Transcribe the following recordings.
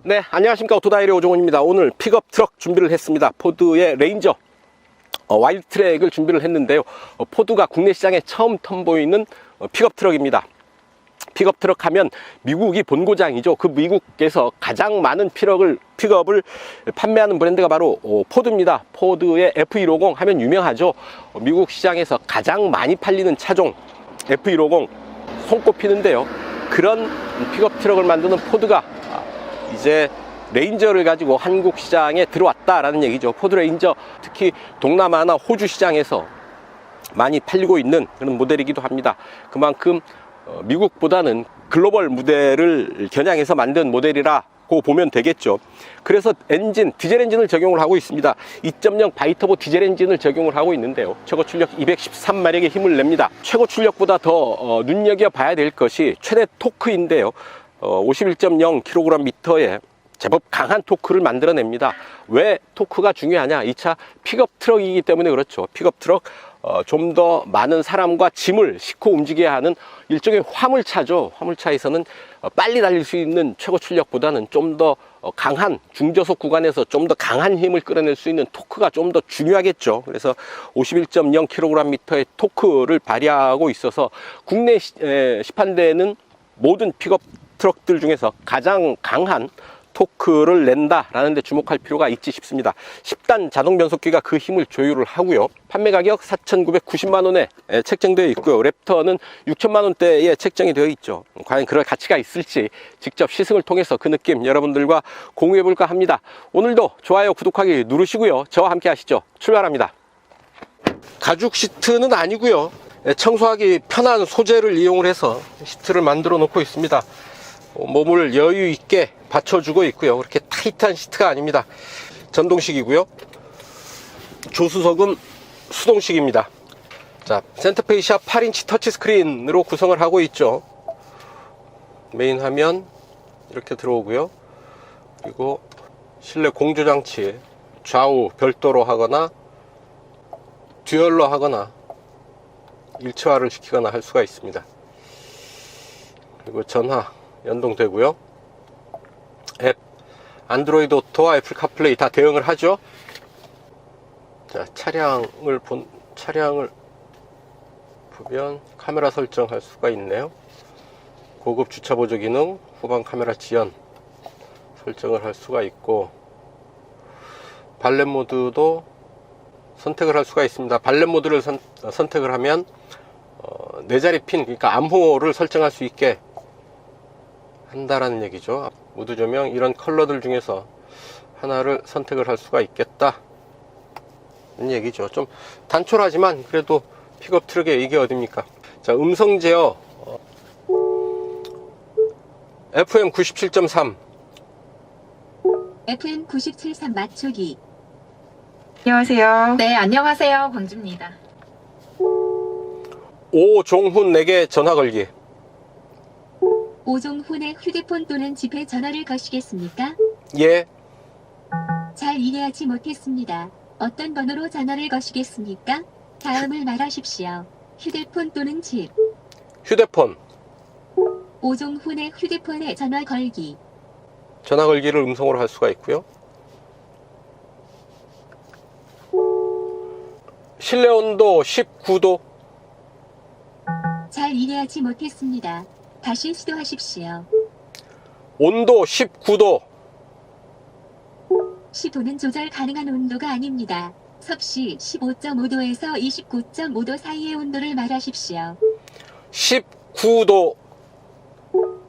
네, 안녕하십니까. 오토다이리 오종훈입니다. 오늘 픽업 트럭 준비를 했습니다. 포드의 레인저 와일드 트랙을 준비를 했는데요. 포드가 국내 시장에 처음 선보이는 픽업 트럭입니다. 픽업 트럭 하면 미국이 본고장이죠. 그 미국에서 가장 많은 픽업을 판매하는 브랜드가 바로 포드입니다. 포드의 F150 하면 유명하죠. 미국 시장에서 가장 많이 팔리는 차종 F150 손꼽히는데요. 그런 픽업 트럭을 만드는 포드가 이제 레인저를 가지고 한국 시장에 들어왔다라는 얘기죠. 포드 레인저, 특히 동남아나 호주 시장에서 많이 팔리고 있는 그런 모델이기도 합니다. 그만큼 미국보다는 글로벌 무대를 겨냥해서 만든 모델이라고 보면 되겠죠. 그래서 디젤 엔진을 적용을 하고 있습니다. 2.0 바이터보 디젤 엔진을 적용을 하고 있는데요. 최고 출력 213마력의 힘을 냅니다. 최고 출력보다 더 눈여겨봐야 될 것이 최대 토크인데요. 51.0kgm에 제법 강한 토크를 만들어냅니다. 왜 토크가 중요하냐? 이 차 픽업 트럭이기 때문에 그렇죠. 픽업 트럭, 좀 더 많은 사람과 짐을 싣고 움직여야 하는 일종의 화물차죠. 화물차에서는 빨리 달릴 수 있는 최고 출력보다는 좀 더 강한 중저속 구간에서 좀 더 강한 힘을 끌어낼 수 있는 토크가 좀 더 중요하겠죠. 그래서 51.0kgm의 토크를 발휘하고 있어서 국내 시판되는 모든 픽업 트럭들 중에서 가장 강한 토크를 낸다라는 데 주목할 필요가 있지 싶습니다. 10단 자동 변속기가 그 힘을 조율을 하고요. 판매 가격 4,990만원에 책정되어 있고요. 랩터는 6천만원대에 책정이 되어 있죠. 과연 그럴 가치가 있을지 직접 시승을 통해서 그 느낌 여러분들과 공유해 볼까 합니다. 오늘도 좋아요, 구독하기 누르시고요. 저와 함께 하시죠. 출발합니다. 가죽 시트는 아니고요. 청소하기 편한 소재를 이용을 해서 시트를 만들어 놓고 있습니다. 몸을 여유 있게 받쳐주고 있고요. 그렇게 타이트한 시트가 아닙니다. 전동식이고요. 조수석은 수동식입니다. 자, 센터페이시아 8인치 터치스크린으로 구성을 하고 있죠. 메인 화면 이렇게 들어오고요. 그리고 실내 공조장치 좌우 별도로 하거나 듀얼로 하거나 일체화를 시키거나 할 수가 있습니다. 그리고 전화 연동되고요. 앱 안드로이드 오토와 애플 카플레이 다 대응을 하죠. 자, 차량을 보면 카메라 설정할 수가 있네요. 고급 주차 보조 기능, 후방 카메라 지연 설정을 할 수가 있고, 발렛 모드도 선택을 할 수가 있습니다. 발렛 모드를 선택을 하면 네 자리 핀, 그러니까 암호를 설정할 수 있게 한다라는 얘기죠. 무드 조명, 이런 컬러들 중에서 하나를 선택을 할 수가 있겠다 는 얘기죠. 좀 단촐하지만 그래도 픽업 트럭에 이게 어딥니까. 자, 음성 제어 FM 97.3 FM 97.3 맞추기. 안녕하세요. 네, 안녕하세요. 광주입니다. 오종훈에게 전화 걸기. 오종훈의 휴대폰 또는 집에 전화를 거시겠습니까? 예. 잘 이해하지 못했습니다. 어떤 번호로 전화를 거시겠습니까? 다음을 말하십시오. 휴대폰 또는 집. 휴대폰. 오종훈의 휴대폰에 전화 걸기. 전화 걸기를 음성으로 할 수가 있고요. 실내 온도 19도. 잘 이해하지 못했습니다. 다시 시도하십시오. 온도 19도. 15는 조절 가능한 온도가 아닙니다. 섭씨 15.5도에서 29.5도 사이의 온도를 말하십시오. 19도.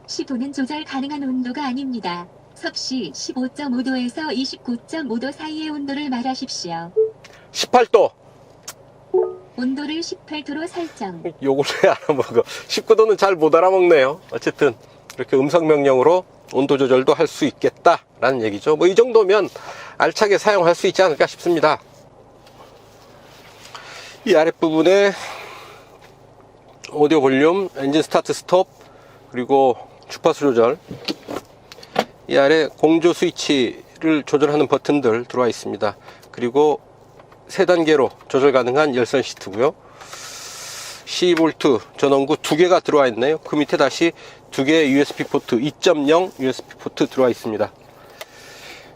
15는 조절 가능한 온도가 아닙니다. 섭씨 15.5도에서 29.5도 사이의 온도를 말하십시오. 18도. 온도를 18도로 설정. 요걸 왜 알아먹어. 19도는 잘 못 알아먹네요. 어쨌든 이렇게 음성 명령으로 온도 조절도 할 수 있겠다라는 얘기죠. 뭐 이 정도면 알차게 사용할 수 있지 않을까 싶습니다. 이 아랫부분에 오디오 볼륨, 엔진 스타트 스톱, 그리고 주파수 조절, 이 아래 공조 스위치를 조절하는 버튼들 들어와 있습니다. 그리고 3단계로 조절 가능한 열선 시트고요. 12V 전원구 2개가 들어와 있네요. 그 밑에 다시 2개의 USB 포트, 2.0 USB 포트 들어와 있습니다.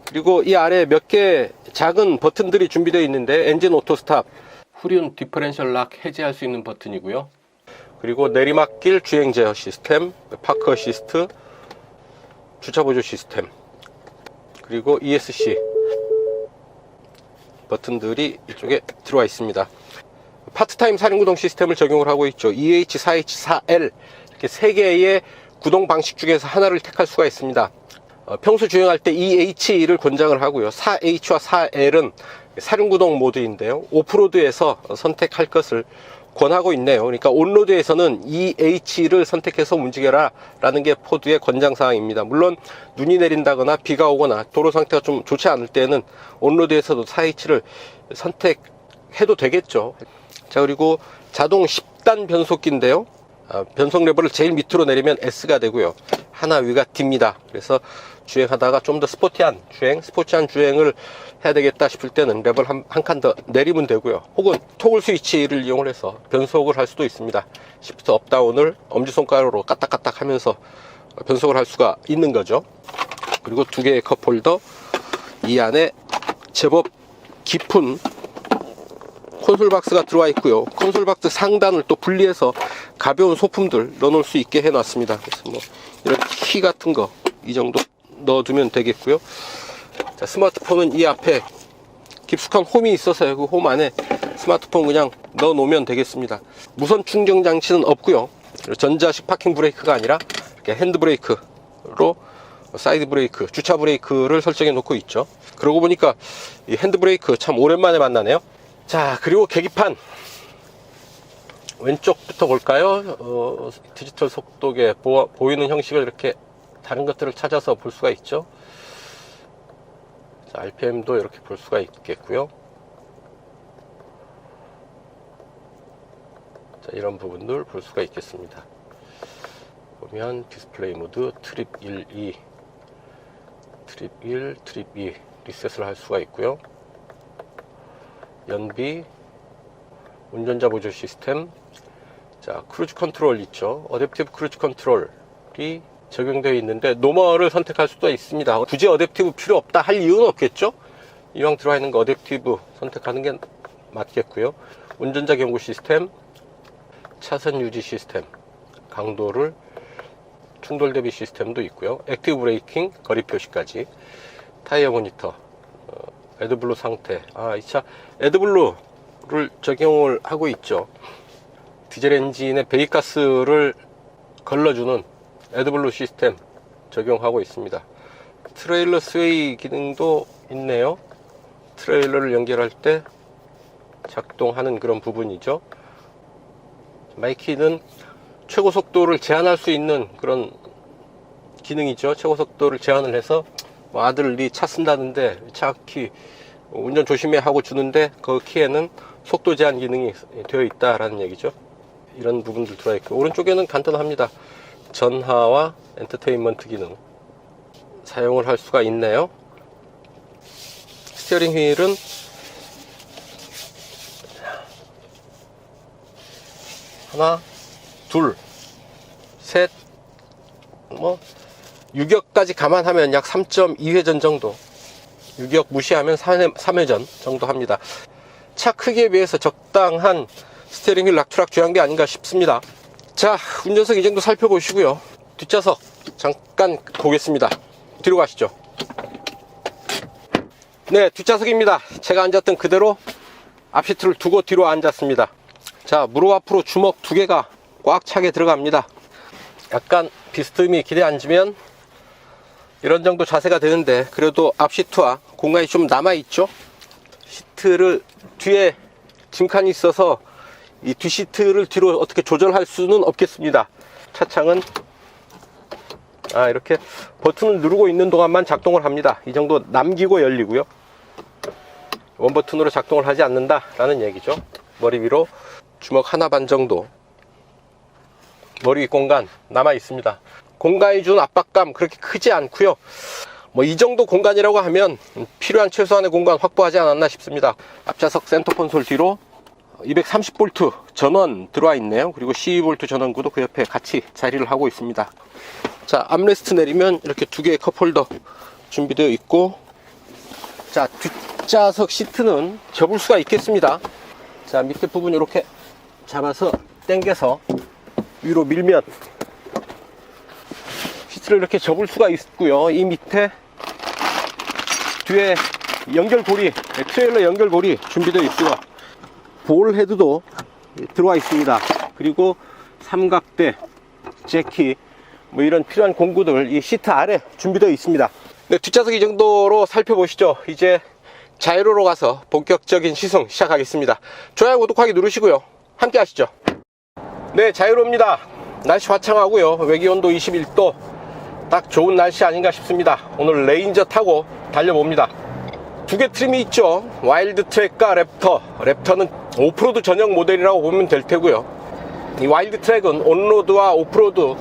그리고 이 아래 몇 개 작은 버튼들이 준비되어 있는데 엔진 오토 스탑, 후륜 디퍼렌셜 락 해제할 수 있는 버튼이고요. 그리고 내리막길 주행 제어 시스템, 파크 어시스트, 주차 보조 시스템, 그리고 ESC 버튼들이 이쪽에 들어와 있습니다. 파트타임 사륜구동 시스템을 적용을 하고 있죠. EH, 4H, 4L 이렇게 세 개의 구동 방식 중에서 하나를 택할 수가 있습니다. 평소 주행할 때 EH를 권장을 하고요. 4H와 4L은 사륜구동 모드인데요. 오프로드에서 선택할 것을 권하고 있네요. 그러니까 온로드에서는 EH를 선택해서 움직여라 라는 게 포드의 권장사항입니다. 물론 눈이 내린다거나 비가 오거나 도로 상태가 좀 좋지 않을 때는 온로드에서도 4H를 선택해도 되겠죠. 자, 그리고 자동 10단 변속기인데요. 변속 레버를 제일 밑으로 내리면 S가 되고요. 하나 위가 D입니다. 그래서 주행하다가 좀 더 스포티한 주행을 해야 되겠다 싶을 때는 레버를 한 칸 더 내리면 되고요. 혹은 토글 스위치를 이용을 해서 변속을 할 수도 있습니다. 시프트 업다운을 엄지손가락으로 까딱까딱 하면서 변속을 할 수가 있는 거죠. 그리고 두 개의 컵홀더, 이 안에 제법 깊은 콘솔 박스가 들어와 있고요. 콘솔 박스 상단을 또 분리해서 가벼운 소품들 넣어놓을 수 있게 해놨습니다. 그래서 뭐 이런 키 같은 거 이 정도 넣어두면 되겠고요. 자, 스마트폰은 이 앞에 깊숙한 홈이 있어서요. 그 홈 안에 스마트폰 그냥 넣어 놓으면 되겠습니다. 무선 충전 장치는 없고요. 전자식 파킹 브레이크가 아니라 이렇게 핸드 브레이크로 사이드 브레이크, 주차 브레이크를 설정해 놓고 있죠. 그러고 보니까 이 핸드 브레이크 참 오랜만에 만나네요. 자, 그리고 계기판 왼쪽부터 볼까요? 디지털 속도계 보이는 형식을 이렇게 다른 것들을 찾아서 볼 수가 있죠. 자, RPM도 이렇게 볼 수가 있겠고요. 자, 이런 부분들 볼 수가 있겠습니다. 보면 디스플레이 모드, 트립 1, 2, 트립 1, 트립 2 리셋을 할 수가 있고요. 연비, 운전자 보조 시스템, 자, 크루즈 컨트롤 있죠. 어댑티브 크루즈 컨트롤이 적용되어 있는데 노멀을 선택할 수도 있습니다. 굳이 어댑티브 필요 없다 할 이유는 없겠죠. 이왕 들어와 있는 거 어댑티브 선택하는 게 맞겠고요. 운전자 경고 시스템, 차선 유지 시스템, 강도를 충돌 대비 시스템도 있고요. 액티브 브레이킹, 거리 표시까지, 타이어 모니터, 애드블루 상태. 이 차 애드블루를 적용을 하고 있죠. 디젤 엔진에 배기가스를 걸러주는 애드블루 시스템 적용하고 있습니다. 트레일러 스웨이 기능도 있네요. 트레일러를 연결할 때 작동하는 그런 부분이죠. 마이키는 최고 속도를 제한할 수 있는 그런 기능이죠. 최고 속도를 제한을 해서 아들이 차 쓴다는데 차 키 운전 조심해 하고 주는데 그 키에는 속도 제한 기능이 되어 있다라는 얘기죠. 이런 부분들 들어와 있고, 오른쪽에는 간단합니다. 전화와 엔터테인먼트 기능 사용을 할 수가 있네요. 스티어링 휠은 하나, 둘, 셋, 유격까지 감안하면 약 3.2회전 정도, 유격 무시하면 3회전 정도 합니다. 차 크기에 비해서 적당한 스티어링 휠 락트락 주행비 아닌가 싶습니다. 자, 운전석 이 정도 살펴보시고요. 뒷좌석 잠깐 보겠습니다. 뒤로 가시죠. 네, 뒷좌석입니다. 제가 앉았던 그대로 앞시트를 두고 뒤로 앉았습니다. 자, 무릎 앞으로 주먹 두 개가 꽉 차게 들어갑니다. 약간 비스듬히 기대 앉으면 이런 정도 자세가 되는데, 그래도 앞시트와 공간이 좀 남아있죠. 시트를 뒤에 짐칸이 있어서 이 뒷시트를 뒤로 어떻게 조절할 수는 없겠습니다. 차창은 이렇게 버튼을 누르고 있는 동안만 작동을 합니다. 이 정도 남기고 열리고요. 원 버튼으로 작동을 하지 않는다 라는 얘기죠. 머리 위로 주먹 하나 반 정도 머리 위 공간 남아 있습니다. 공간이 준 압박감 그렇게 크지 않고요. 이 정도 공간이라고 하면 필요한 최소한의 공간 확보하지 않았나 싶습니다. 앞좌석 센터 콘솔 뒤로 230V 전원 들어와 있네요. 그리고 12V 전원구도 그 옆에 같이 자리를 하고 있습니다. 자, 암레스트 내리면 이렇게 두 개의 컵홀더 준비되어 있고, 자, 뒷좌석 시트는 접을 수가 있겠습니다. 자, 밑에 부분 이렇게 잡아서 당겨서 위로 밀면 시트를 이렇게 접을 수가 있고요. 이 밑에 뒤에 연결고리, 트레일러 연결고리 준비되어 있고요. 볼 헤드도 들어와 있습니다. 그리고 삼각대, 재키, 뭐 이런 필요한 공구들 이 시트 아래 준비되어 있습니다. 네, 뒷좌석 이 정도로 살펴보시죠. 이제 자이로로 가서 본격적인 시승 시작하겠습니다. 좋아요, 구독하기 누르시고요. 함께 하시죠. 네, 자이로입니다. 날씨 화창하고요. 외기 온도 21도. 딱 좋은 날씨 아닌가 싶습니다. 오늘 레인저 타고 달려봅니다. 두 개 트림이 있죠. 와일드 트랙과 랩터. 랩터는 오프로드 전용 모델이라고 보면 될 테고요. 이 와일드 트랙은 온로드와 오프로드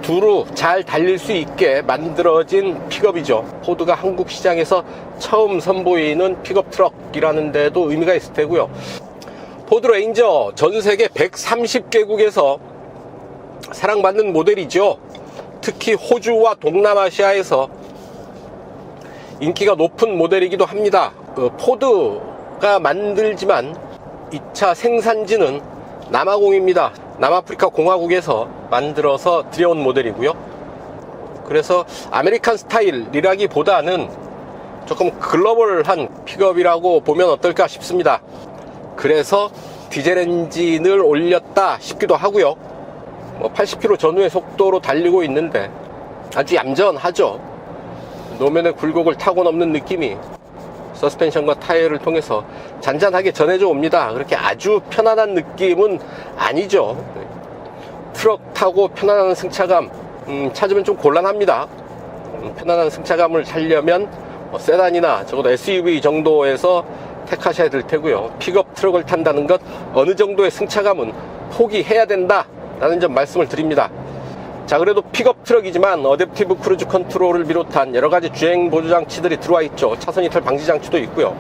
두루 잘 달릴 수 있게 만들어진 픽업이죠. 포드가 한국 시장에서 처음 선보이는 픽업 트럭이라는 데도 의미가 있을 테고요. 포드 레인저 전 세계 130개국에서 사랑받는 모델이죠. 특히 호주와 동남아시아에서 인기가 높은 모델이기도 합니다. 포드가 만들지만 2차 생산지는 남아공입니다. 남아프리카 공화국에서 만들어서 들여온 모델이고요. 그래서 아메리칸 스타일이라기보다는 조금 글로벌한 픽업이라고 보면 어떨까 싶습니다. 그래서 디젤 엔진을 올렸다 싶기도 하고요. 80km 전후의 속도로 달리고 있는데 아주 얌전하죠. 노면의 굴곡을 타고 넘는 느낌이 서스펜션과 타이어를 통해서 잔잔하게 전해져 옵니다. 그렇게 아주 편안한 느낌은 아니죠. 트럭 타고 편안한 승차감 찾으면 좀 곤란합니다. 편안한 승차감을 찾려면 세단이나 적어도 SUV 정도에서 택하셔야 될 테고요. 픽업 트럭을 탄다는 것 어느 정도의 승차감은 포기해야 된다 라는 점 말씀을 드립니다. 자, 그래도 픽업 트럭이지만 어댑티브 크루즈 컨트롤을 비롯한 여러가지 주행 보조 장치들이 들어와 있죠. 차선 이탈 방지 장치도 있고요.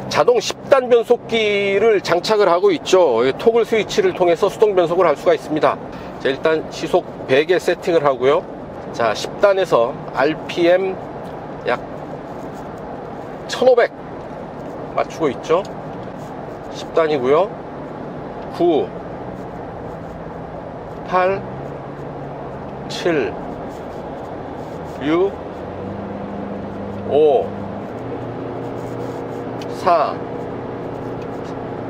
자동 10단 변속기를 장착을 하고 있죠. 토글 스위치를 통해서 수동 변속을 할 수가 있습니다. 자, 일단 시속 100에 세팅을 하고요. 자, 10단에서 RPM 약 1500 맞추고 있죠. 10단이고요 9 8 7 6 5 4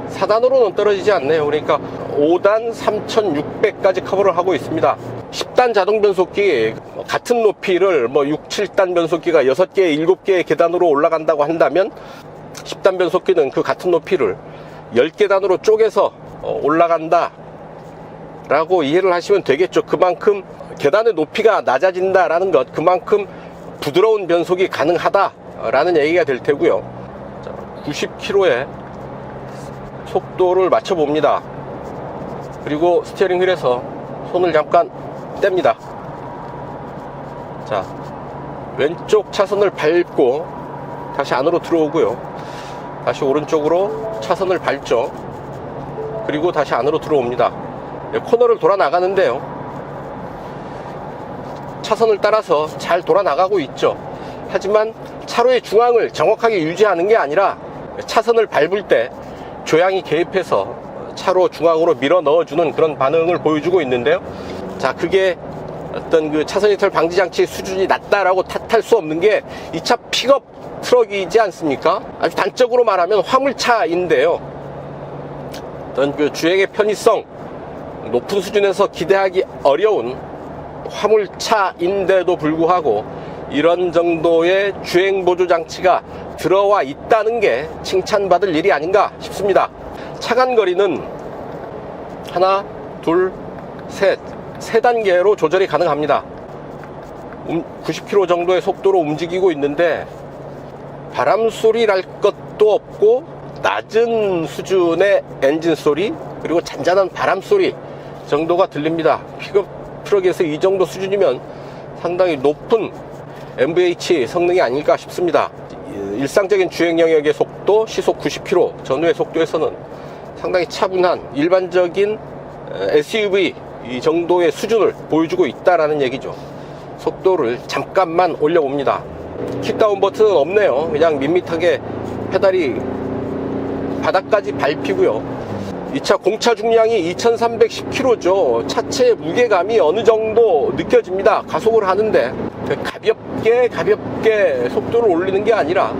4단으로는 떨어지지 않네요. 그러니까 5단 3600까지 커버를 하고 있습니다. 10단 자동 변속기 같은 높이를 6, 7단 변속기가 6개, 7개의 계단으로 올라간다고 한다면 10단 변속기는 그 같은 높이를 10계단으로 쪼개서 올라간다 라고 이해를 하시면 되겠죠. 그만큼 계단의 높이가 낮아진다라는 것, 그만큼 부드러운 변속이 가능하다라는 얘기가 될 테고요. 90km의 속도를 맞춰 봅니다. 그리고 스티어링 휠에서 손을 잠깐 뗍니다. 자, 왼쪽 차선을 밟고 다시 안으로 들어오고요. 다시 오른쪽으로 차선을 밟죠. 그리고 다시 안으로 들어옵니다. 코너를 돌아 나가는데요, 차선을 따라서 잘 돌아 나가고 있죠. 하지만 차로의 중앙을 정확하게 유지하는 게 아니라 차선을 밟을 때 조향이 개입해서 차로 중앙으로 밀어 넣어주는 그런 반응을 보여주고 있는데요. 자, 그게 어떤 그 차선 이탈 방지 장치 수준이 낮다라고 탓할 수 없는 게 이 차 픽업 트럭이지 않습니까? 아주 단적으로 말하면 화물차인데요. 어떤 그 주행의 편의성 높은 수준에서 기대하기 어려운 화물차인데도 불구하고 이런 정도의 주행 보조 장치가 들어와 있다는 게 칭찬받을 일이 아닌가 싶습니다. 차간 거리는 하나, 둘, 셋, 세 단계로 조절이 가능합니다. 90km 정도의 속도로 움직이고 있는데 바람 소리 날 것도 없고 낮은 수준의 엔진 소리 그리고 잔잔한 바람 소리 정도가 들립니다. 픽업 트럭에서 이 정도 수준이면 상당히 높은 MVH 성능이 아닐까 싶습니다. 일상적인 주행 영역의 속도 시속 90km 전후의 속도에서는 상당히 차분한 일반적인 SUV 이 정도의 수준을 보여주고 있다라는 얘기죠. 속도를 잠깐만 올려봅니다. 킥다운 버튼은 없네요. 그냥 밋밋하게 페달이 바닥까지 밟히고요. 이 차 공차 중량이 2310kg죠. 차체의 무게감이 어느 정도 느껴집니다. 가속을 하는데 가볍게 속도를 올리는 게 아니라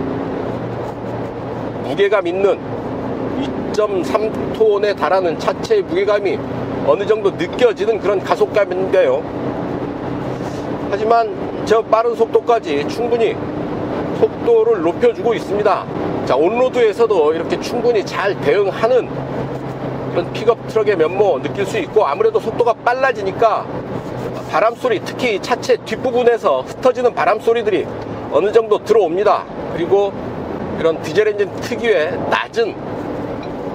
무게감 있는 2.3톤에 달하는 차체의 무게감이 어느 정도 느껴지는 그런 가속감인데요. 하지만 저 빠른 속도까지 충분히 속도를 높여주고 있습니다. 자, 온로드에서도 이렇게 충분히 잘 대응하는 그런 픽업 트럭의 면모 느낄 수 있고, 아무래도 속도가 빨라지니까 바람소리, 특히 차체 뒷부분에서 흩어지는 바람소리들이 어느 정도 들어옵니다. 그리고 이런 디젤 엔진 특유의 낮은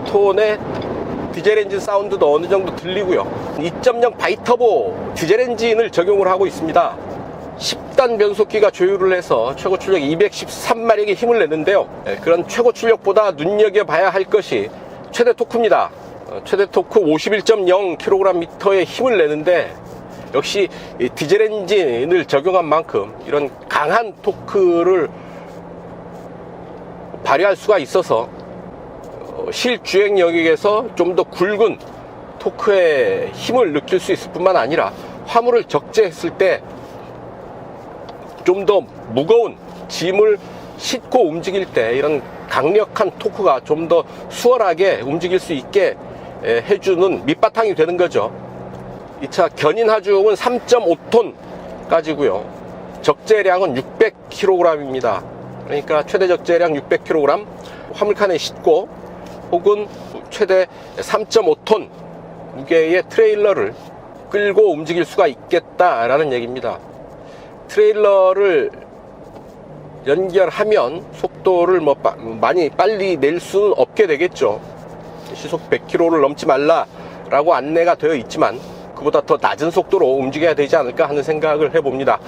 톤의 디젤 엔진 사운드도 어느 정도 들리고요. 2.0 바이터보 디젤 엔진을 적용을 하고 있습니다. 10단 변속기가 조율을 해서 최고 출력 213마력의 힘을 내는데요. 그런 최고 출력보다 눈여겨봐야 할 것이 최대 토크입니다. 최대 토크 51.0kgm의 힘을 내는데, 역시 디젤 엔진을 적용한 만큼 이런 강한 토크를 발휘할 수가 있어서 실주행 영역에서 좀 더 굵은 토크의 힘을 느낄 수 있을 뿐만 아니라 화물을 적재했을 때 좀 더 무거운 짐을 싣고 움직일 때 이런 강력한 토크가 좀 더 수월하게 움직일 수 있게 해주는 밑바탕이 되는 거죠. 이 차 견인 하중은 3.5톤까지고요. 적재량은 600kg입니다. 그러니까 최대 적재량 600kg, 화물칸에 싣고 혹은 최대 3.5톤 무게의 트레일러를 끌고 움직일 수가 있겠다라는 얘기입니다. 트레일러를 연결하면 속도를 많이 빨리 낼 수는 없게 되겠죠. 시속 100km를 넘지 말라라고 안내가 되어 있지만 그보다 더 낮은 속도로 움직여야 되지 않을까 하는 생각을 해봅니다.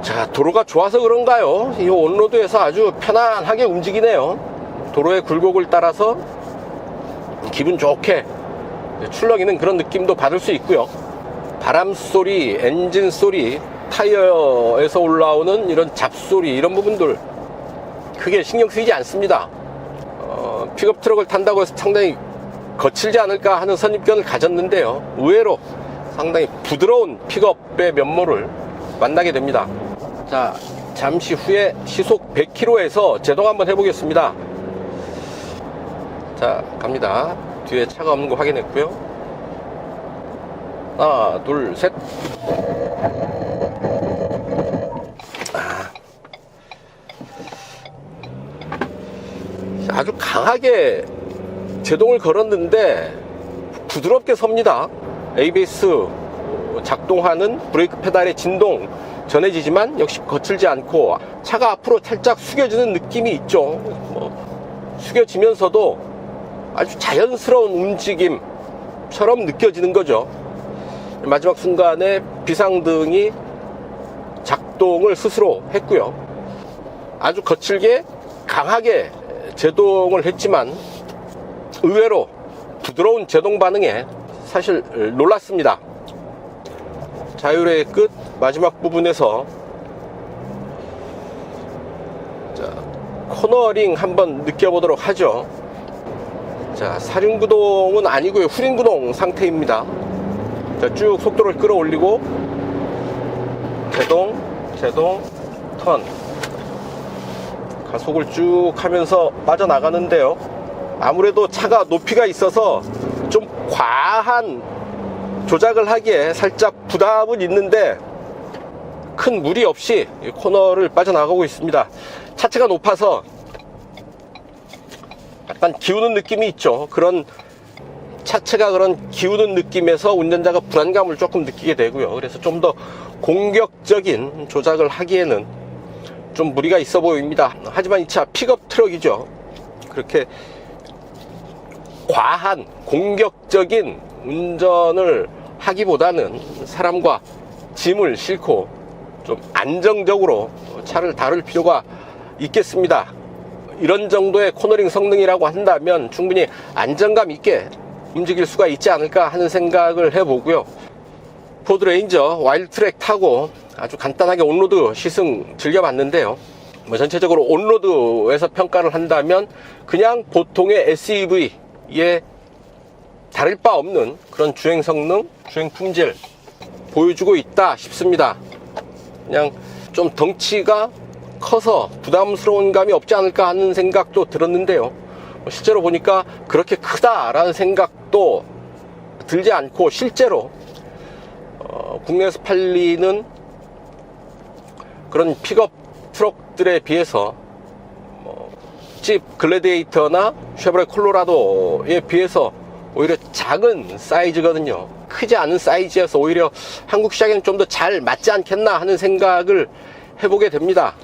자, 도로가 좋아서 그런가요? 이 온로드에서 아주 편안하게 움직이네요. 도로의 굴곡을 따라서 기분 좋게 출렁이는 그런 느낌도 받을 수 있고요. 바람 소리, 엔진 소리, 타이어에서 올라오는 이런 잡소리, 이런 부분들 크게 신경 쓰이지 않습니다. 픽업 트럭을 탄다고 해서 상당히 거칠지 않을까 하는 선입견을 가졌는데요, 의외로 상당히 부드러운 픽업의 면모를 만나게 됩니다. 자, 잠시 후에 시속 100km에서 제동 한번 해보겠습니다. 자, 갑니다. 뒤에 차가 없는 거 확인했고요. 하나, 둘, 셋. 아주 강하게 제동을 걸었는데 부드럽게 섭니다. ABS 작동하는 브레이크 페달의 진동 전해지지만 역시 거칠지 않고 차가 앞으로 살짝 숙여지는 느낌이 있죠. 숙여지면서도 아주 자연스러운 움직임처럼 느껴지는 거죠. 마지막 순간에 비상등이 작동을 스스로 했고요. 아주 거칠게 강하게 제동을 했지만 의외로 부드러운 제동 반응에 사실 놀랐습니다. 자율의 끝 마지막 부분에서 자, 코너링 한번 느껴보도록 하죠. 자, 사륜구동은 아니고요, 후륜구동 상태입니다. 자, 쭉 속도를 끌어올리고 제동, 턴, 가속을 쭉 하면서 빠져나가는데요, 아무래도 차가 높이가 있어서 좀 과한 조작을 하기에 살짝 부담은 있는데 큰 무리 없이 코너를 빠져나가고 있습니다. 차체가 높아서 약간 기우는 느낌이 있죠. 그런 차체가 그런 기우는 느낌에서 운전자가 불안감을 조금 느끼게 되고요. 그래서 좀 더 공격적인 조작을 하기에는 좀 무리가 있어 보입니다. 하지만 이 차 픽업 트럭이죠. 그렇게 과한 공격적인 운전을 하기보다는 사람과 짐을 싣고 좀 안정적으로 차를 다룰 필요가 있겠습니다. 이런 정도의 코너링 성능이라고 한다면 충분히 안정감 있게 움직일 수가 있지 않을까 하는 생각을 해보고요. 포드 레인저 와일드 트랙 타고 아주 간단하게 온로드 시승 즐겨봤는데요, 뭐 전체적으로 온로드에서 평가를 한다면 그냥 보통의 SUV에 다를 바 없는 그런 주행 성능, 주행 품질 보여주고 있다 싶습니다. 그냥 좀 덩치가 커서 부담스러운 감이 없지 않을까 하는 생각도 들었는데요. 실제로 보니까 그렇게 크다라는 생각도 들지 않고 실제로 국내에서 팔리는 그런 픽업 트럭들에 비해서 집 글래디에이터나 쉐보레 콜로라도에 비해서 오히려 작은 사이즈거든요. 크지 않은 사이즈여서 오히려 한국 시장에는 좀 더 잘 맞지 않겠나 하는 생각을 해보게 됩니다.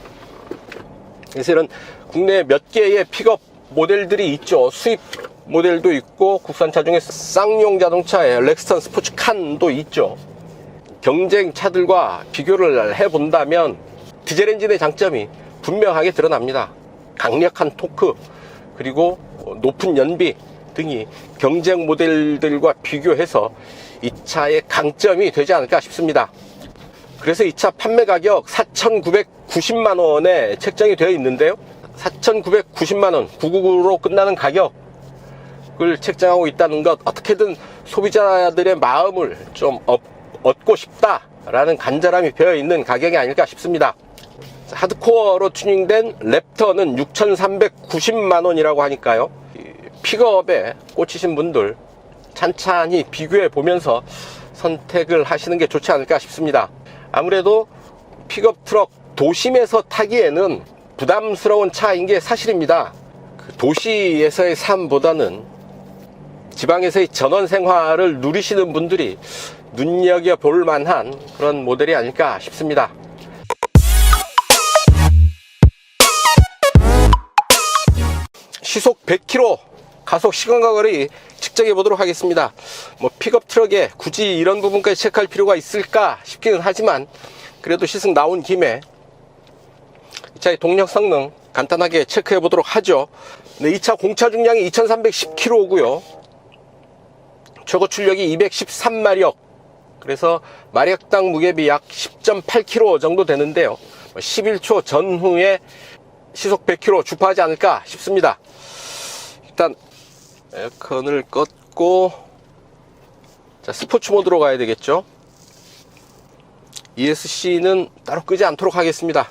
그래서 이런 국내 몇 개의 픽업 모델들이 있죠. 수입 모델도 있고 국산차 중에 쌍용 자동차의 렉스턴 스포츠칸도 있죠. 경쟁 차들과 비교를 해본다면 디젤 엔진의 장점이 분명하게 드러납니다. 강력한 토크 그리고 높은 연비 등이 경쟁 모델들과 비교해서 이 차의 강점이 되지 않을까 싶습니다. 그래서 이 차 판매 가격 4,990만원에 책정이 되어 있는데요. 4,990만원 999로 끝나는 가격을 책정하고 있다는 것, 어떻게든 소비자들의 마음을 좀 얻고 싶다라는 간절함이 배어 있는 가격이 아닐까 싶습니다. 하드코어로 튜닝된 랩터는 6,390만원이라고 하니까요, 픽업에 꽂히신 분들 찬찬히 비교해 보면서 선택을 하시는 게 좋지 않을까 싶습니다. 아무래도 픽업 트럭 도심에서 타기에는 부담스러운 차인 게 사실입니다. 도시에서의 삶보다는 지방에서의 전원 생활을 누리시는 분들이 눈여겨볼 만한 그런 모델이 아닐까 싶습니다. 시속 100km 가속 시간과 거리 측정해 보도록 하겠습니다. 뭐 픽업 트럭에 굳이 이런 부분까지 체크할 필요가 있을까 싶기는 하지만 그래도 시승 나온 김에 이 차의 동력 성능 간단하게 체크해 보도록 하죠. 네, 이 차 공차 중량이 2310kg고요 최고 출력이 213마력, 그래서 마력당 무게비 약 10.8kg 정도 되는데요, 11초 전후에 시속 100km 주파하지 않을까 싶습니다. 일단 에어컨을 껐고, 자, 스포츠 모드로 가야 되겠죠. ESC는 따로 끄지 않도록 하겠습니다.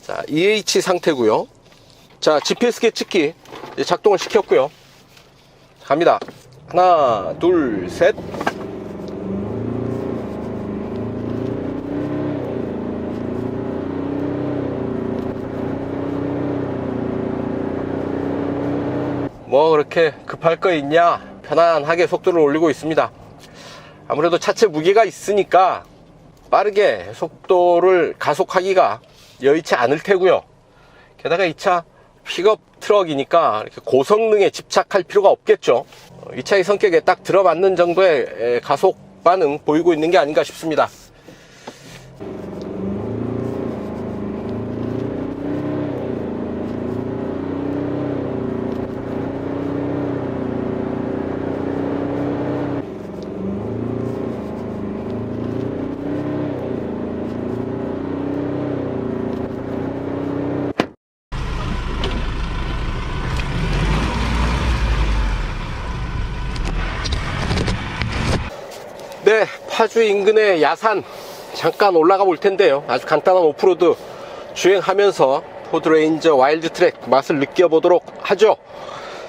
자, EH 상태고요. 자, GPS 계측기 이제 작동을 시켰고요. 갑니다. 하나, 둘, 셋. 뭐 그렇게 급할 거 있냐, 편안하게 속도를 올리고 있습니다. 아무래도 차체 무게가 있으니까 빠르게 속도를 가속하기가 여의치 않을 테고요. 게다가 이 차 픽업 트럭이니까 이렇게 고성능에 집착할 필요가 없겠죠. 이 차의 성격에 딱 들어맞는 정도의 가속 반응 보이고 있는 게 아닌가 싶습니다. 네, 파주 인근의 야산 잠깐 올라가 볼 텐데요. 아주 간단한 오프로드 주행하면서 포드레인저 와일드 트랙 맛을 느껴보도록 하죠.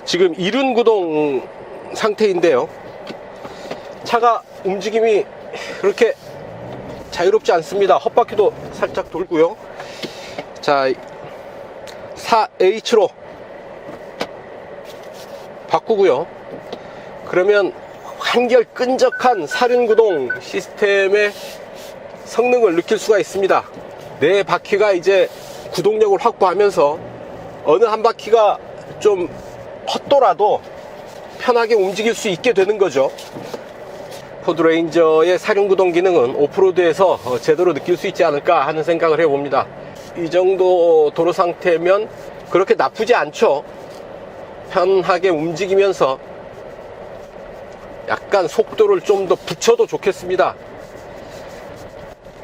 지금 이륜구동 상태인데요, 차가 움직임이 그렇게 자유롭지 않습니다. 헛바퀴도 살짝 돌고요. 자, 4H로 바꾸고요. 그러면 한결 끈적한 사륜구동 시스템의 성능을 느낄 수가 있습니다. 네 바퀴가 이제 구동력을 확보하면서 어느 한 바퀴가 좀 헛돌아도 편하게 움직일 수 있게 되는 거죠. 포드레인저의 사륜구동 기능은 오프로드에서 제대로 느낄 수 있지 않을까 하는 생각을 해봅니다. 이 정도 도로 상태면 그렇게 나쁘지 않죠. 편하게 움직이면서 약간 속도를 좀 더 붙여도 좋겠습니다.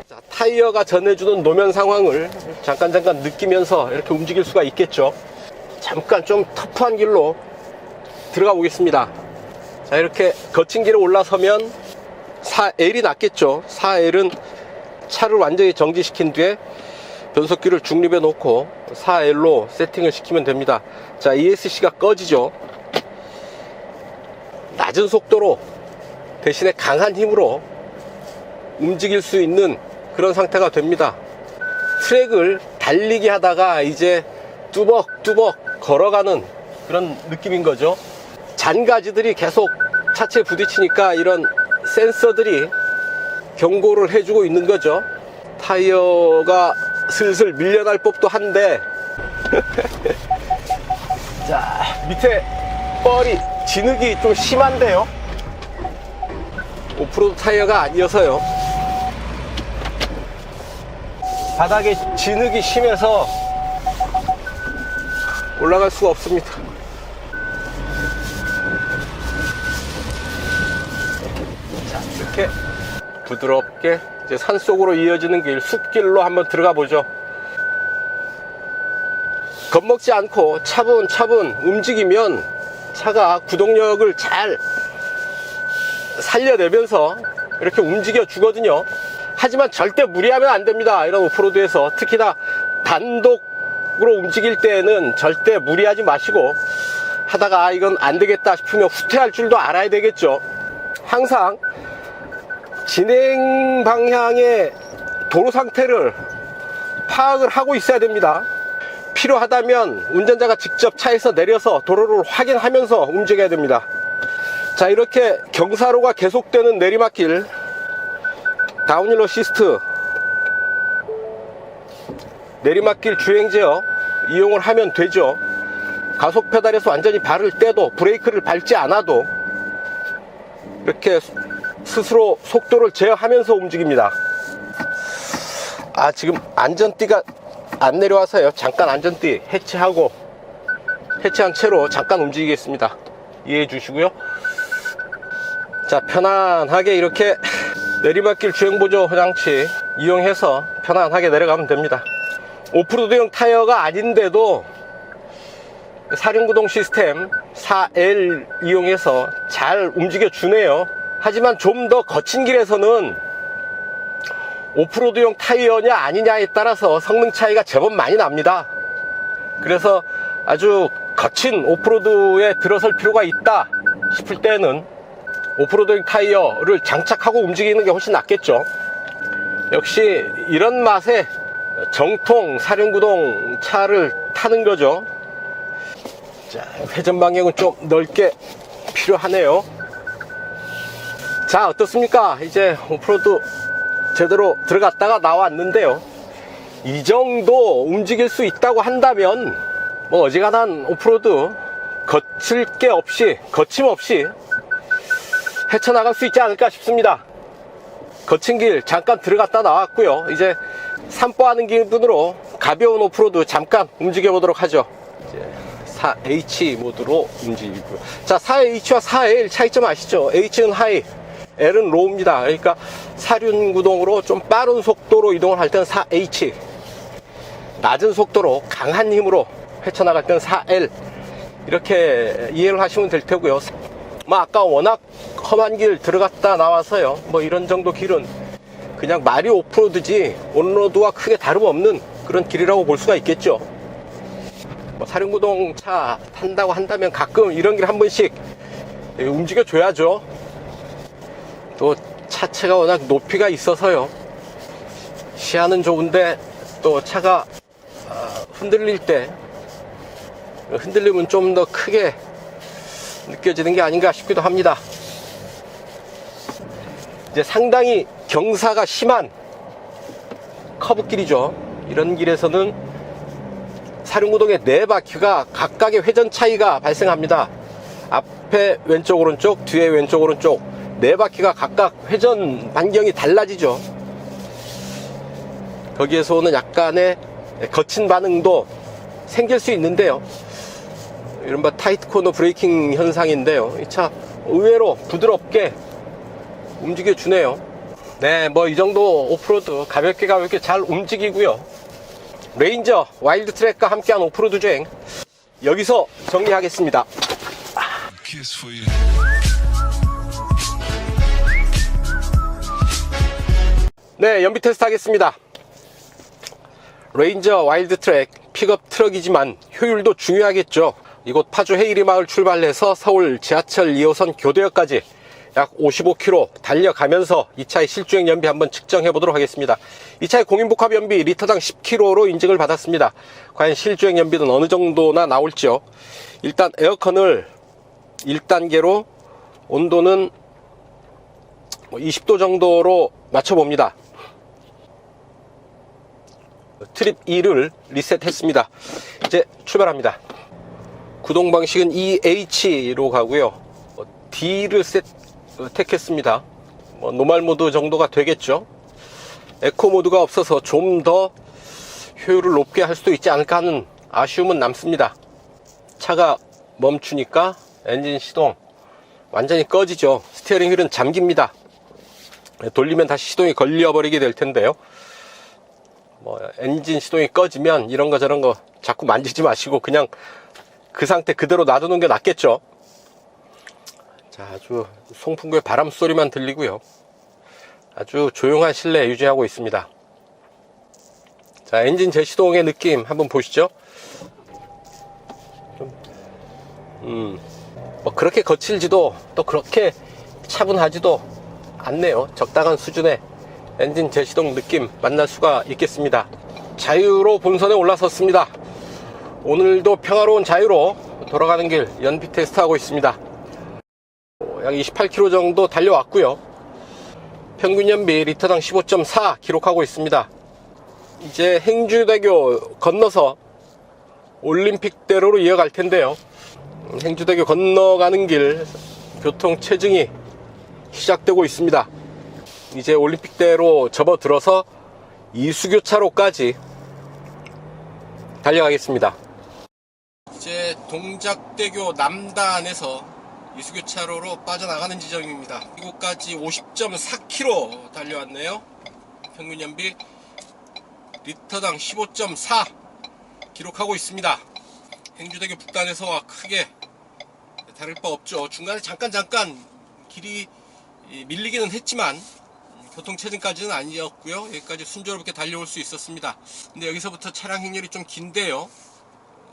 자, 타이어가 전해주는 노면 상황을 잠깐 느끼면서 이렇게 움직일 수가 있겠죠. 잠깐 좀 터프한 길로 들어가 보겠습니다. 자, 이렇게 거친 길에 올라서면 4L이 낫겠죠. 4L은 차를 완전히 정지시킨 뒤에 변속기를 중립에 놓고 4L로 세팅을 시키면 됩니다. 자, ESC가 꺼지죠. 낮은 속도로 대신에 강한 힘으로 움직일 수 있는 그런 상태가 됩니다. 트랙을 달리기 하다가 이제 뚜벅뚜벅 걸어가는 그런 느낌인 거죠. 잔가지들이 계속 차체에 부딪히니까 이런 센서들이 경고를 해주고 있는 거죠. 타이어가 슬슬 밀려날 법도 한데 자, 밑에 뻘이 진흙이 좀 심한데요. 오프로드 타이어가 아니어서요. 바닥에 진흙이 심해서 올라갈 수가 없습니다. 자, 이렇게 부드럽게 이제 산속으로 이어지는 길, 숲길로 한번 들어가 보죠. 겁먹지 않고 차분차분 움직이면 차가 구동력을 잘 살려내면서 이렇게 움직여 주거든요. 하지만 절대 무리하면 안 됩니다. 이런 오프로드에서 특히나 단독으로 움직일 때에는 절대 무리하지 마시고, 하다가 아, 이건 안 되겠다 싶으면 후퇴할 줄도 알아야 되겠죠. 항상 진행 방향의 도로 상태를 파악을 하고 있어야 됩니다. 필요하다면 운전자가 직접 차에서 내려서 도로를 확인하면서 움직여야 됩니다. 자, 이렇게 경사로가 계속되는 내리막길, 다운힐 어시스트 내리막길 주행 제어 이용을 하면 되죠. 가속 페달에서 완전히 발을 떼도 브레이크를 밟지 않아도 이렇게 스스로 속도를 제어하면서 움직입니다. 아, 지금 안전띠가 안 내려와서요. 잠깐 안전띠 해체하고, 해체한 채로 잠깐 움직이겠습니다. 이해해 주시고요. 자, 편안하게 이렇게 내리막길 주행보조 장치 이용해서 편안하게 내려가면 됩니다. 오프로드용 타이어가 아닌데도 사륜구동 시스템 4L 이용해서 잘 움직여 주네요. 하지만 좀 더 거친 길에서는 오프로드용 타이어냐 아니냐에 따라서 성능 차이가 제법 많이 납니다. 그래서 아주 거친 오프로드에 들어설 필요가 있다 싶을 때는 오프로드용 타이어를 장착하고 움직이는 게 훨씬 낫겠죠. 역시 이런 맛에 정통 사륜구동 차를 타는 거죠. 자, 회전 방향은 좀 넓게 필요하네요. 자, 어떻습니까? 이제 오프로드 제대로 들어갔다가 나왔는데요. 이 정도 움직일 수 있다고 한다면 뭐 어지간한 오프로드 거침없이 헤쳐나갈 수 있지 않을까 싶습니다. 거친 길 잠깐 들어갔다 나왔고요. 이제 산보하는 기분으로 가벼운 오프로드 잠깐 움직여 보도록 하죠. 이제 4H 모드로 움직이고요. 자, 4H와 4L 차이점 아시죠? H는 하이, L은 로우입니다. 그러니까 사륜구동으로 좀 빠른 속도로 이동을 할 때는 4H, 낮은 속도로 강한 힘으로 헤쳐나갈 때는 4L, 이렇게 이해를 하시면 될 테고요. 뭐 아까 워낙 험한 길 들어갔다 나와서요, 뭐 이런 정도 길은 그냥 말이 오프로드지 온로드와 크게 다름없는 그런 길이라고 볼 수가 있겠죠. 뭐 사륜구동 차 탄다고 한다면 가끔 이런 길 한 번씩 움직여 줘야죠. 또 차체가 워낙 높이가 있어서요, 시야는 좋은데 또 차가 흔들릴 때 흔들림은 좀 더 크게 느껴지는 게 아닌가 싶기도 합니다. 이제 상당히 경사가 심한 커브길이죠. 이런 길에서는 사륜구동의 네 바퀴가 각각의 회전 차이가 발생합니다. 앞에 왼쪽 오른쪽, 뒤에 왼쪽 오른쪽 네 바퀴가 각각 회전 반경이 달라지죠. 거기에서 오는 약간의 거친 반응도 생길 수 있는데요. 이른바 타이트 코너 브레이킹 현상인데요. 이 차 의외로 부드럽게 움직여 주네요. 네, 뭐 이 정도 오프로드 가볍게 잘 움직이고요. 레인저 와일드 트랙과 함께한 오프로드 주행 여기서 정리하겠습니다. Kiss for you. 네, 연비 테스트 하겠습니다. 레인저 와일드 트랙 픽업 트럭이지만 효율도 중요하겠죠. 이곳 파주 헤이리 마을 출발해서 서울 지하철 2호선 교대역까지 약 55km 달려가면서 이 차의 실주행 연비 한번 측정해 보도록 하겠습니다. 이 차의 공인복합 연비 리터당 10km로 인증을 받았습니다. 과연 실주행 연비는 어느 정도나 나올지요. 일단 에어컨을 1단계로 온도는 20도 정도로 맞춰봅니다. 트립 2를 리셋했습니다. 이제 출발합니다. 구동 방식은 EH로 가고요. D를 택했습니다. 노멀 모드 정도가 되겠죠. 에코 모드가 없어서 좀 더 효율을 높게 할 수도 있지 않을까 하는 아쉬움은 남습니다. 차가 멈추니까 엔진 시동 완전히 꺼지죠. 스티어링 휠은 잠깁니다. 돌리면 다시 시동이 걸려버리게 될 텐데요. 엔진 시동이 꺼지면 이런 거 저런 거 자꾸 만지지 마시고 그냥 그 상태 그대로 놔두는 게 낫겠죠. 자, 아주 송풍구의 바람 소리만 들리고요. 아주 조용한 실내 유지하고 있습니다. 자, 엔진 재시동의 느낌 한번 보시죠. 그렇게 거칠지도 또 그렇게 차분하지도 않네요. 적당한 수준의 엔진 재시동 느낌 만날 수가 있겠습니다. 자유로 본선에 올라섰습니다. 오늘도 평화로운 자유로 돌아가는 길 연비 테스트 하고 있습니다. 약 28km 정도 달려왔고요. 평균 연비 리터당 15.4 기록하고 있습니다. 이제 행주대교 건너서 올림픽대로로 이어갈 텐데요. 행주대교 건너가는 길 교통 체증이 시작되고 있습니다. 이제 올림픽대로 접어들어서 이수교차로까지 달려가겠습니다. 이제 동작대교 남단에서 이수교차로로 빠져나가는 지점입니다. 이곳까지 50.4km 달려왔네요. 평균 연비 리터당 15.4 기록하고 있습니다. 행주대교 북단에서와 크게 다를 바 없죠. 중간에 잠깐 길이 밀리기는 했지만 교통체증까지는 아니었고요. 여기까지 순조롭게 달려올 수 있었습니다. 근데 여기서부터 차량 행렬이 좀 긴데요.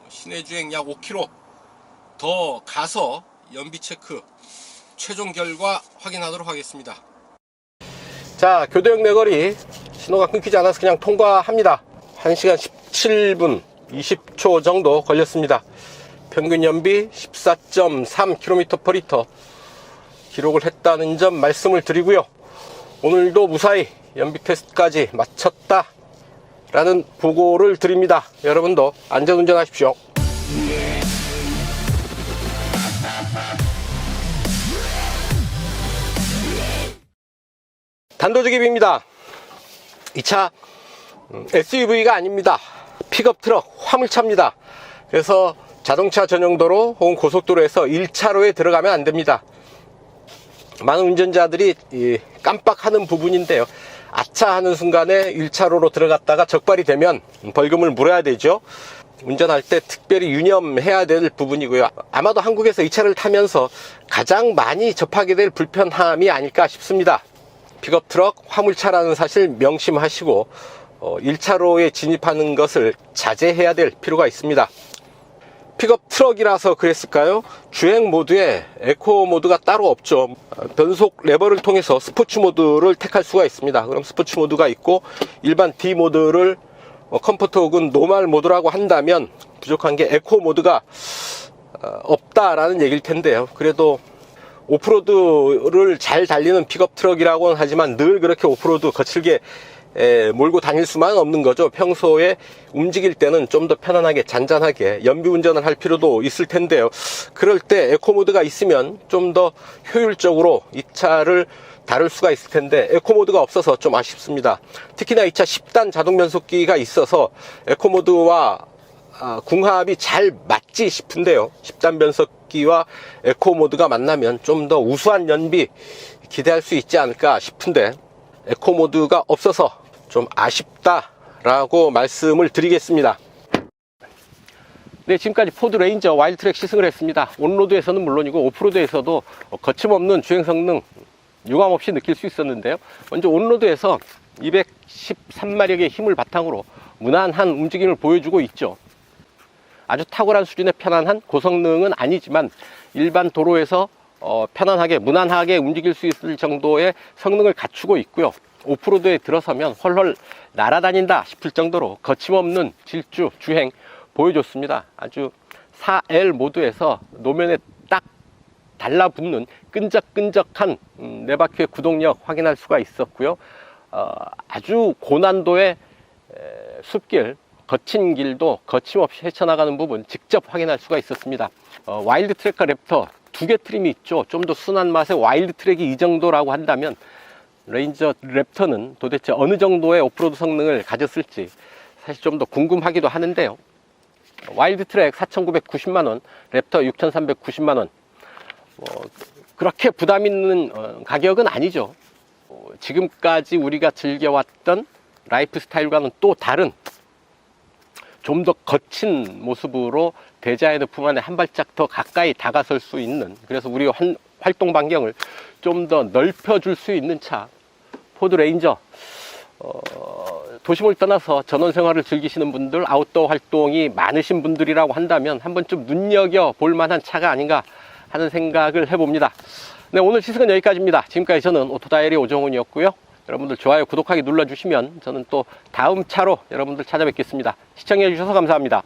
시내주행 약 5km 더 가서 연비 체크 최종 결과 확인하도록 하겠습니다. 자, 교대역 내거리 신호가 끊기지 않아서 그냥 통과합니다. 1시간 17분 20초 정도 걸렸습니다. 평균 연비 14.3km/L 기록을 했다는 점 말씀을 드리고요. 오늘도 무사히 연비 테스트까지 마쳤다 라는 보고를 드립니다. 여러분도 안전운전 하십시오. 단도직입입니다. 이 차 SUV가 아닙니다. 픽업 트럭 화물차입니다. 그래서 자동차 전용도로 혹은 고속도로에서 1차로에 들어가면 안 됩니다. 많은 운전자들이 깜빡하는 부분인데요. 아차 하는 순간에 1차로로 들어갔다가 적발이 되면 벌금을 물어야 되죠. 운전할 때 특별히 유념해야 될 부분이고요. 아마도 한국에서 이 차를 타면서 가장 많이 접하게 될 불편함이 아닐까 싶습니다. 픽업 트럭 화물차라는 사실 명심하시고 1차로에 진입하는 것을 자제해야 될 필요가 있습니다. 픽업 트럭이라서 그랬을까요? 주행 모드에 에코 모드가 따로 없죠. 변속 레버를 통해서 스포츠 모드를 택할 수가 있습니다. 그럼 스포츠 모드가 있고 일반 D 모드를 컴포트 혹은 노멀 모드라고 한다면 부족한 게 에코 모드가 없다라는 얘기일 텐데요. 그래도 오프로드를 잘 달리는 픽업 트럭이라고는 하지만 늘 그렇게 오프로드 거칠게 몰고 다닐 수만 없는 거죠. 평소에 움직일 때는 좀 더 편안하게 잔잔하게 연비 운전을 할 필요도 있을 텐데요. 그럴 때 에코 모드가 있으면 좀 더 효율적으로 이 차를 다룰 수가 있을 텐데 에코 모드가 없어서 좀 아쉽습니다. 특히나 이 차 10단 자동 변속기가 있어서 에코 모드와 궁합이 잘 맞지 싶은데요. 10단 변속기와 에코 모드가 만나면 좀 더 우수한 연비 기대할 수 있지 않을까 싶은데 에코모드가 없어서 좀 아쉽다라고 말씀을 드리겠습니다. 네, 지금까지 포드 레인저 와일드트랙 시승을 했습니다. 온로드에서는 물론이고 오프로드에서도 거침없는 주행 성능 유감없이 느낄 수 있었는데요. 먼저 온로드에서 213마력의 힘을 바탕으로 무난한 움직임을 보여주고 있죠. 아주 탁월한 수준의 편안한 고성능은 아니지만 일반 도로에서 편안하게 무난하게 움직일 수 있을 정도의 성능을 갖추고 있고요. 오프로드에 들어서면 헐헐 날아다닌다 싶을 정도로 거침없는 질주 주행 보여줬습니다. 아주 4L 모드에서 노면에 딱 달라붙는 끈적끈적한 네 바퀴의 구동력 확인할 수가 있었고요. 아주 고난도의 숲길, 거친 길도 거침없이 헤쳐나가는 부분 직접 확인할 수가 있었습니다. 와일드 트랙과 랩터 두 개 트림이 있죠. 좀 더 순한 맛의 와일드 트랙이 이 정도라고 한다면 레인저 랩터는 도대체 어느 정도의 오프로드 성능을 가졌을지 사실 좀 더 궁금하기도 하는데요. 와일드 트랙 4,990만원, 랩터 6,390만원. 그렇게 부담 있는 가격은 아니죠. 지금까지 우리가 즐겨왔던 라이프 스타일과는 또 다른 좀 더 거친 모습으로 대자연의 품 안에 한 발짝 더 가까이 다가설 수 있는, 그래서 우리가 활동 반경을 좀 더 넓혀줄 수 있는 차 포드 레인저. 도심을 떠나서 전원 생활을 즐기시는 분들, 아웃도어 활동이 많으신 분들이라고 한다면 한 번쯤 눈여겨볼 만한 차가 아닌가 하는 생각을 해봅니다. 네, 오늘 시승은 여기까지입니다. 지금까지 저는 오토다이어리 오정훈이었고요. 여러분들 좋아요, 구독하기 눌러주시면 저는 또 다음 차로 여러분들 찾아뵙겠습니다. 시청해 주셔서 감사합니다.